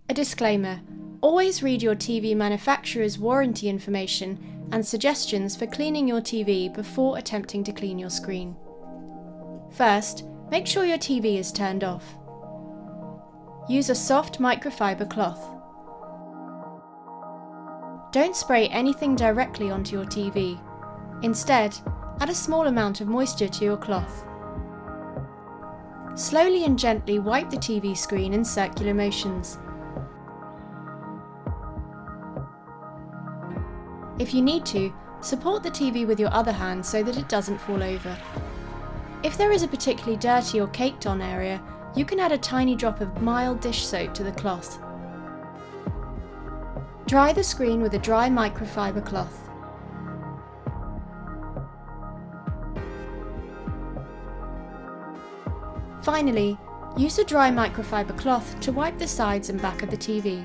A disclaimer: always read your TV manufacturer's warranty information and suggestions for cleaning your TV before attempting to clean your screen. First, make sure your TV is turned off. Use a soft microfiber cloth. Don't spray anything directly onto your TV. Instead, add a small amount of moisture to your cloth. Slowly and gently wipe the TV screen in circular motions. If you need to, support the TV with your other hand so that it doesn't fall over. If there is a particularly dirty or caked on area, you can add a tiny drop of mild dish soap to the cloth. Dry the screen with a dry microfiber cloth. Finally, use a dry microfiber cloth to wipe the sides and back of the TV.